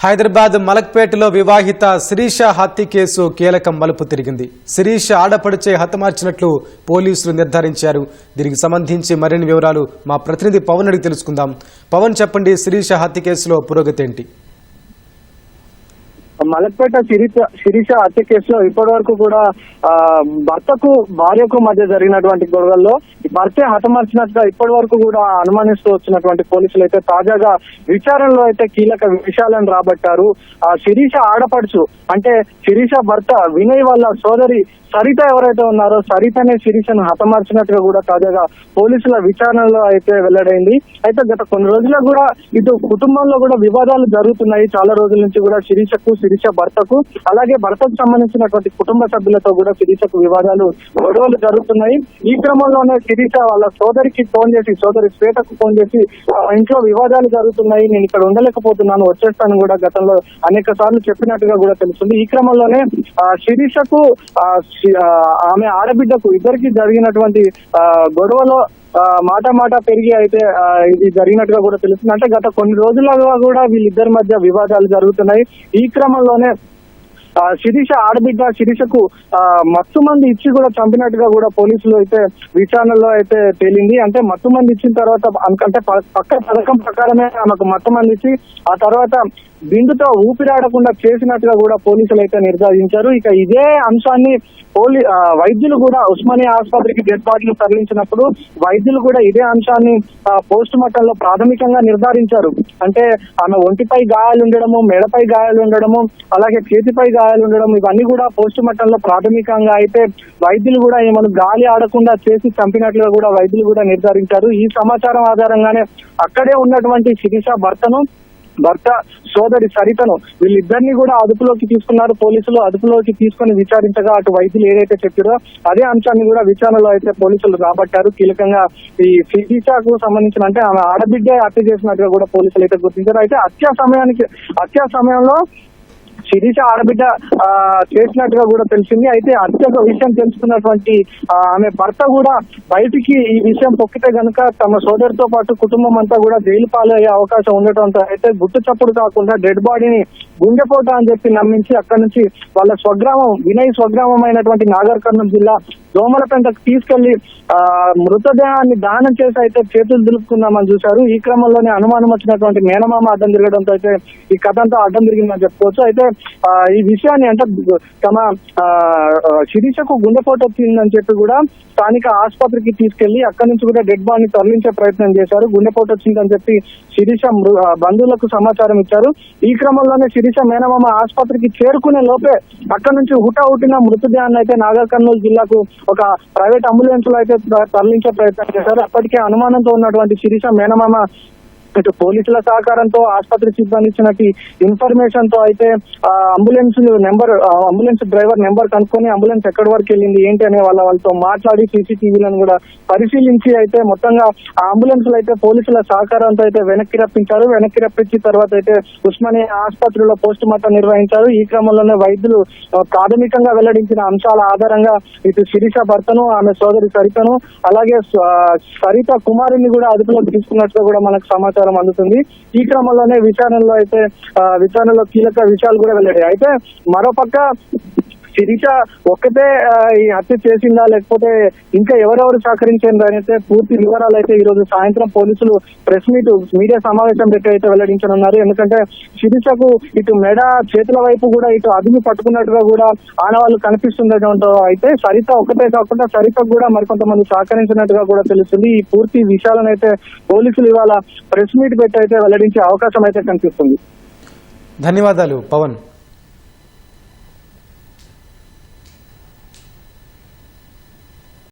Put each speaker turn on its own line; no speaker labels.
హైదరాబాద్ మలక్పేటలో వివాహిత శిరీష హత్య కేసు కీలకం మలుపు తిరిగింది. శిరీష ఆడపడిచే హతమార్చినట్లు పోలీసులు నిర్ధారించారు. దీనికి సంబంధించి మరిన్ని వివరాలు మా ప్రతినిధి పవన్ అడిగి తెలుసుకుందాం. పవన్, చెప్పండి, శిరీష హత్య కేసులో పురోగతి ఏంటి?
మలక్పేట శిరీష హత్య కేసులో ఇప్పటి వరకు కూడా భర్తకు భార్యకు మధ్య జరిగినటువంటి గొడవల్లో భర్తే హతమార్చినట్టుగా ఇప్పటి వరకు కూడా అనుమానిస్తూ వచ్చినటువంటి పోలీసులు అయితే తాజాగా విచారణలో అయితే కీలక విషయాలను రాబట్టారు. శిరీష ఆడపడుచు అంటే శిరీష భర్త వినయ్ వాళ్ళ సోదరి సరిత ఎవరైతే ఉన్నారో సరితనే శిరీషను హతమార్చినట్టుగా కూడా తాజాగా పోలీసుల విచారణలో అయితే వెల్లడైంది. అయితే గత కొన్ని రోజులుగా కూడా ఇటు కుటుంబంలో కూడా వివాదాలు జరుగుతున్నాయి. చాలా రోజుల నుంచి కూడా శిరీష భర్తకు అలాగే భర్తకు సంబంధించినటువంటి కుటుంబ సభ్యులతో కూడా శిరీషకు వివాదాలు గొడవలు జరుగుతున్నాయి. ఈ క్రమంలోనే శిరీష వాళ్ళ సోదరికి ఫోన్ చేసి, సోదరి శ్వేతకు ఫోన్ చేసి ఇంట్లో వివాదాలు జరుగుతున్నాయి, నేను ఇక్కడ ఉండలేకపోతున్నాను, వచ్చేస్తాను కూడా గతంలో అనేక సార్లు చెప్పినట్టుగా కూడా తెలుస్తుంది. ఈ క్రమంలోనే శిరీషకు ఆమె ఆడబిడ్డకు ఇద్దరికి జరిగినటువంటి గొడవలో మాట పెరిగి అయితే ఇది జరిగినట్టుగా కూడా తెలుస్తుంది. అంటే గత కొన్ని రోజులుగా కూడా వీళ్ళిద్దరి మధ్య వివాదాలు జరుగుతున్నాయి. ఈ క్రమంలోనే శిరీష ఆడబిడ్డ శిరీషకు మత్తు మంది ఇచ్చి కూడా చంపినట్టుగా కూడా పోలీసులు అయితే విచారణలో అయితే తేలింది. అంటే మత్తు మంది ఇచ్చిన తర్వాత అంటే పక్క పథకం ప్రకారమే ఆమెకు మత్తు మంది ఇచ్చి ఆ తర్వాత బిందుతో ఊపిరాడకుండా చేసినట్టుగా కూడా పోలీసులు అయితే నిర్ధారించారు. ఇక ఇదే అంశాన్ని వైద్యులు కూడా ఉస్మానియా ఆసుపత్రికి డెడ్ బాడీలు తరలించినప్పుడు వైద్యులు కూడా ఇదే అంశాన్ని పోస్ట్ మార్టంలో ప్రాథమికంగా నిర్ధారించారు. అంటే ఆమె ఒంటిపై గాయాలు ఉండడము, మెడపై గాయాలు ఉండడము, అలాగే చేతిపై గాయాలు ఉండడం, ఇవన్నీ కూడా పోస్ట్ మార్టంలో ప్రాథమికంగా అయితే వైద్యులు కూడా ఏమన్నా గాలి ఆడకుండా చేసి చంపినట్లుగా కూడా వైద్యులు కూడా నిర్ధారించారు. ఈ సమాచారం ఆధారంగానే అక్కడే ఉన్నటువంటి శిరీష భర్త సోదరి సరితను వీళ్ళిద్దరిని కూడా అదుపులోకి తీసుకున్నారు పోలీసులు. అదుపులోకి తీసుకుని విచారించగా అటు వైద్యులు ఏదైతే చెప్పారో అదే అంశాన్ని కూడా విచారణలో అయితే పోలీసులు రాబట్టారు. కీలకంగా ఈ శిరీషకు సంబంధించిన అంటే ఆమె ఆడబిడ్డ హత్య చేసినట్టుగా కూడా పోలీసులు అయితే గుర్తించారు. అయితే హత్య సమయంలో శిరీష ఆడబిడ్డ చేసినట్టుగా కూడా తెలిసింది. అయితే హత్య విషయం తెలుసుకున్నటువంటి ఆమె భర్త కూడా బయటికి ఈ విషయం పొక్కితే గనుక తమ సోదరితో పాటు కుటుంబం అంతా కూడా జైలు పాలయ్యే అవకాశం ఉండటంతో అయితే గుట్టు చప్పుడు కాకుండా డెడ్ బాడీని గుండెపోట అని చెప్పి నమ్మించి అక్కడి నుంచి వాళ్ళ స్వగ్రామం వినయ్ స్వగ్రామం అయినటువంటి నాగర్ కర్నూలు జిల్లా దోమలపెంటకు తీసుకెళ్లి మృతదేహాన్ని దానం చేసి అయితే చేతులు దులుపుకుందామని చూశారు. ఈ క్రమంలోనే అనుమానం వచ్చినటువంటి మేనమామ అడ్డం తిరగడంతో అయితే ఈ కథ అంతా అడ్డం తిరిగిందని చెప్పుకోవచ్చు. అయితే ఈ విషయాన్ని అంటే తమ శిరీషకు గుండెపోటు వచ్చిందని చెప్పి కూడా స్థానిక ఆసుపత్రికి తీసుకెళ్లి అక్కడి నుంచి కూడా డెడ్ బాడీని తరలించే ప్రయత్నం చేశారు. గుండెపోటు వచ్చిందని చెప్పి శిరీష బంధువులకు సమాచారం ఇచ్చారు. ఈ క్రమంలోనే శిరీష మేనమామ ఆసుపత్రికి చేరుకునే లోపే అక్కడి నుంచి హుటాహుటిన మృతదేహాన్ని అయితే నాగర్ కర్నూలు జిల్లాకు ఒక ప్రైవేట్ అంబులెన్స్ లో అయితే తరలించే ప్రయత్నం చేశారు. అప్పటికే అనుమానంతో ఉన్నటువంటి శిరీష మేనమామ ఇటు పోలీసుల సహకారంతో ఆసుపత్రి సిబ్బంది ఇచ్చినట్టు ఇన్ఫర్మేషన్ తో అయితే అంబులెన్స్ డ్రైవర్ నెంబర్ కనుక్కొని అంబులెన్స్ ఎక్కడి వరకు వెళ్ళింది ఏంటి అనే వాళ్ళతో మాట్లాడి సీసీటీవీలను కూడా పరిశీలించి అయితే మొత్తంగా ఆ అంబులెన్స్ లో అయితే పోలీసుల సహకారంతో అయితే వెనక్కి రప్పించారు. వెనక్కి రప్పించిన తర్వాత అయితే ఉస్మానియా ఆసుపత్రిలో పోస్ట్ మార్టం నిర్వహించారు. ఈ క్రమంలోనే వైద్యులు ప్రాథమికంగా వెల్లడించిన అంశాల ఆధారంగా ఇటు శిరీష భర్తను, ఆమె సోదరి సరితను, అలాగే సరిత కుమారుని కూడా అదుపులోకి తీసుకున్నట్టుగా కూడా మనకు సమాచారం అందుతుంది. ఈ క్రమంలోనే విచారణలో కీలక విషయాలు కూడా వెల్లడాయి. అయితే మరోపక్క శిరీష ఒక్కటే ఈ హత్య చేసిందా లేకపోతే ఇంకా ఎవరెవరు సహకరించారు అయితే పూర్తి వివరాలు అయితే ఈ రోజు సాయంత్రం పోలీసులు మీడియా సమావేశం పెట్టి అయితే వెల్లడించనున్నారు. ఎందుకంటే శిరీషకు ఇటు మెడ చేతుల వైపు కూడా ఇటు అదుపు పట్టుకున్నట్టుగా కూడా ఆనవాళ్లు కనిపిస్తుండటంతో అయితే సరిత ఒక్కటే కాకుండా సరితకు కూడా మరికొంతమంది సహకరించినట్టుగా కూడా తెలుస్తుంది. ఈ పూర్తి విషయాలను అయితే పోలీసులు ఇవాళ ప్రెస్ మీట్ పెట్టి అయితే వెల్లడించే అవకాశం అయితే కనిపిస్తుంది.
ధన్యవాదాలు పవన్.